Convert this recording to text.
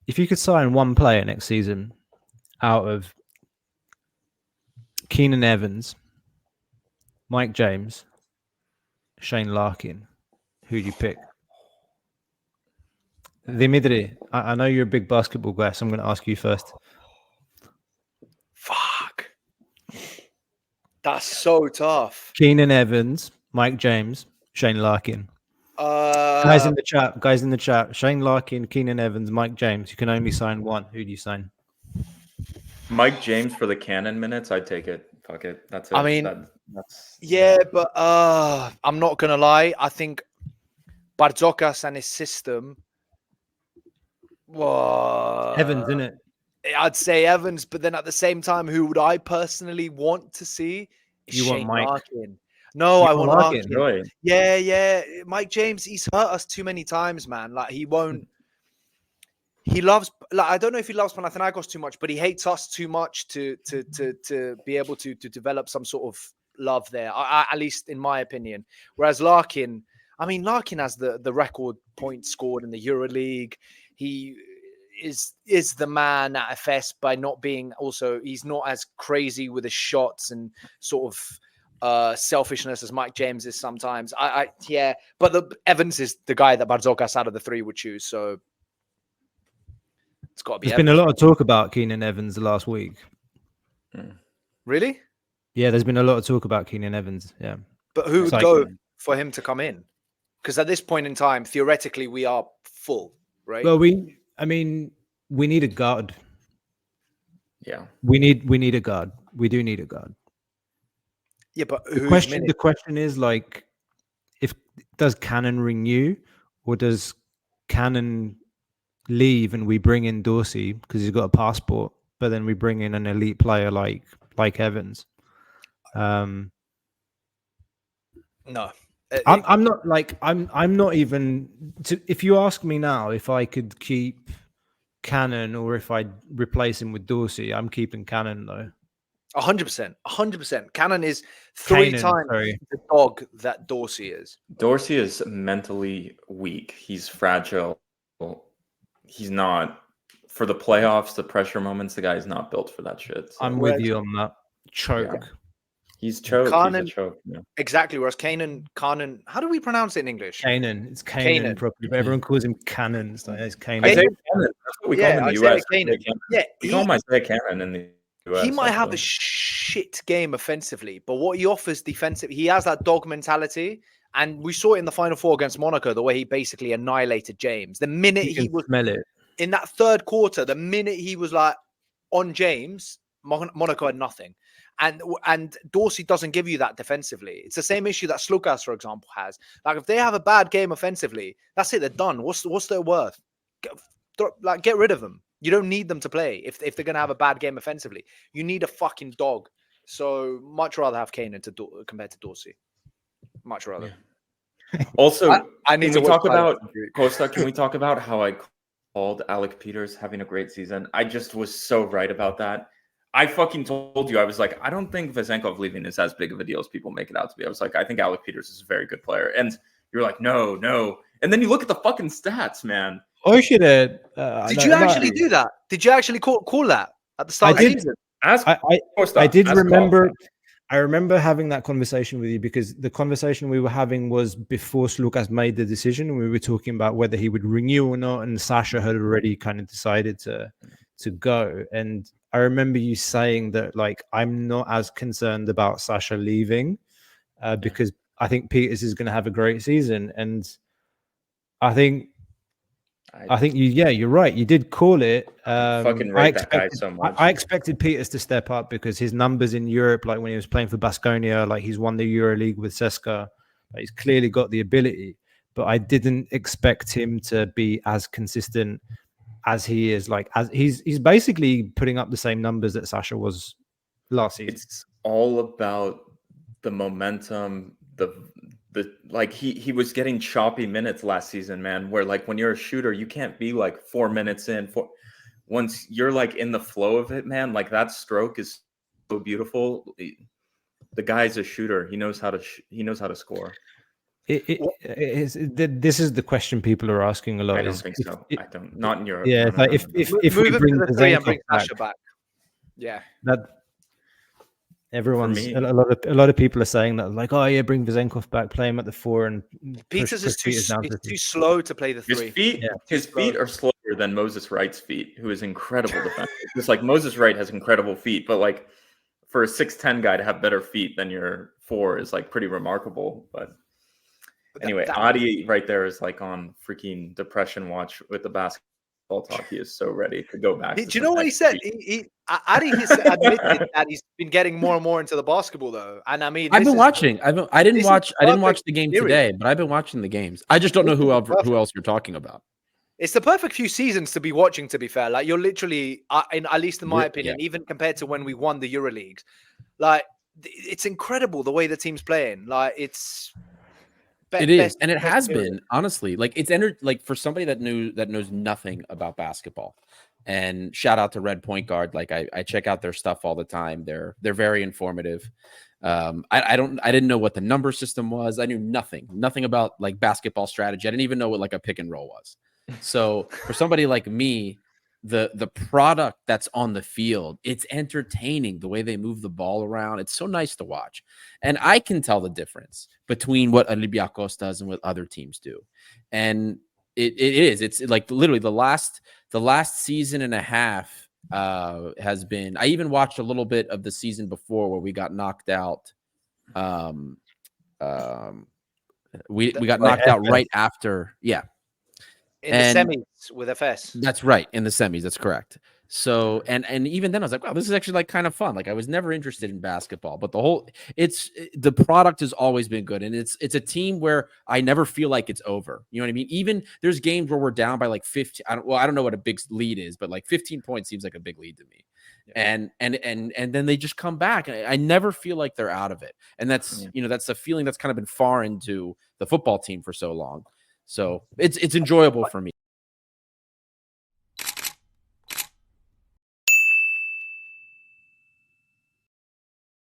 if you could sign one player next season out of Keenan Evans, Mike James, Shane Larkin, who'd you pick? Dimitri, I know you're a big basketball guy, so I'm going to ask you first. Fuck. That's so tough. Keenan Evans, Mike James, Shane Larkin. Guys in the chat. Shane Larkin, Keenan Evans, Mike James. You can only sign one. Who do you sign? Mike James for the Cannon minutes. I'd take it. Fuck it. That's it. I mean, that's but I'm not gonna lie. I think Barzokas and his system. Evans, isn't it? I'd say Evans, but then at the same time, who would I personally want to see? You Shane want Mike? Larkin. No, I want Larkin. Really? Yeah. Mike James, he's hurt us too many times, man. Like he won't. He loves. Like I don't know if he loves Panathinaikos too much, but he hates us too much to be able to develop some sort of love there. At least in my opinion. Whereas Larkin, Larkin has the record points scored in the EuroLeague. He is the man at FS by not being also. He's not as crazy with his shots and sort of selfishness as Mike James is sometimes. But Evans is the guy that Barzokas out of the three would choose. So it's got to be. There's been a lot of talk about Keenan Evans the last week. Really? Yeah, there's been a lot of talk about Keenan Evans. Yeah, but who would go for him to come in? Because at this point in time, theoretically, we are full, right? Well, we need a guard. Yeah, we need a guard. We do need a guard. Yeah, but the question is like, does Cannon renew, or does Cannon leave and we bring in Dorsey because he's got a passport, but then we bring in an elite player like Evans? No, I'm not even. If you ask me now if I could keep Cannon or if I'd replace him with Dorsey, I'm keeping Cannon though. 100%. Cannon is three times the dog that Dorsey is. Dorsey is mentally weak. He's fragile. He's not for the playoffs, the pressure moments. The guy is not built for that shit. So. I'm with you on that. Choke. Yeah. He's choked. Keenan, he's a choke. Yeah. Exactly. Whereas Keenan, how do we pronounce it in English? Keenan. It's Keenan properly, but everyone calls him Cannon. So it's Keenan. I say Cannon. That's what we call him in the US. Yeah, we call him Isaiah Cannon in the US. He might have a shit game offensively, but what he offers defensively, he has that dog mentality. And we saw it in the Final Four against Monaco, the way he basically annihilated James. The minute he was smell it. In that third quarter, the minute he was like on James, Monaco had nothing. And Dorsey doesn't give you that defensively. It's the same issue that Slukas, for example, has. Like if they have a bad game offensively, that's it. They're done. What's their worth? Get rid of them. You don't need them to play if they're gonna have a bad game offensively. You need a fucking dog. So much rather have Keenan compared to Dorsey. Much rather. Yeah. Also, I need to talk about Costa. Can we talk about how I called Alec Peters having a great season? I just was so right about that. I fucking told you, I was like, I don't think Vezenkov leaving is as big of a deal as people make it out to be. I was like, I think Alec Peters is a very good player. And you're like, no. And then you look at the fucking stats, man. Oh, shit. Did you actually do that? Did you actually call that at the start of the season? I did remember. I remember having that conversation with you because the conversation we were having was before Slukas made the decision. And we were talking about whether he would renew or not. And Sasha had already kind of decided to go. And I remember you saying that, like, I'm not as concerned about Sasha leaving because I think Peters is going to have a great season. And I think you're right. You did call it. Fucking rate that guy so much. I expected Peters to step up because his numbers in Europe, like when he was playing for Baskonia, like he's won the EuroLeague with CSKA. Like he's clearly got the ability, but I didn't expect him to be as consistent as he is. Like as he's basically putting up the same numbers that Sasha was last season. It's all about the momentum, like he was getting choppy minutes last season, man, where like when you're a shooter, you can't be like 4 minutes in. Once you're like in the flow of it, man, like that stroke is so beautiful. The guy's a shooter. He knows how to score. This is the question people are asking a lot. I don't think so. I don't. Not in Europe. Yeah, No, it's like if we bring the 3 and bring Zenkov Sasha back. Yeah. that everyone's a lot of people are saying that, like, oh yeah, bring Vezenkov back, play him at the 4, and Peters is too slow to play the 3. His feet are slower than Moses Wright's feet, who is incredible defender. Just like Moses Wright has incredible feet, but like for a 6'10" guy to have better feet than your 4 is like pretty remarkable. But anyway, Adi right there is like on freaking depression watch with the basketball talk. He is so ready to go back. Do you know what he said? Adi has admitted that he's been getting more and more into the basketball, though. And I mean, I've been watching. I didn't watch the game today, but I've been watching the games. I just don't know who else you're talking about. It's the perfect few seasons to be watching, to be fair. Like, you're literally, at least in my opinion, even compared to when we won the EuroLeague, like, it's incredible the way the team's playing. Like, it is, and it has been, honestly. Like, it's like for somebody that knows nothing about basketball. And shout out to Red Point Guard. Like, I check out their stuff all the time. They're very informative. I didn't know what the number system was. I knew nothing about like basketball strategy. I didn't even know what like a pick and roll was. So for somebody like me, the product that's on the field, it's entertaining the way they move the ball around. It's so nice to watch. And I can tell the difference between what Olympiacos does and what other teams do. And it's like literally the last season and a half has been, I even watched a little bit of the season before where we got knocked out. We got knocked out right after. Yeah. In the semis with FS. That's right. In the semis. That's correct. So, and even then I was like, wow, this is actually like kind of fun. Like, I was never interested in basketball, but the product has always been good. And it's a team where I never feel like it's over. You know what I mean? Even there's games where we're down by like 15. I don't know what a big lead is, but like 15 points seems like a big lead to me. Yeah. And then they just come back. I never feel like they're out of it. And that's, that's a feeling that's kind of been foreign to the football team for so long. So it's enjoyable for me.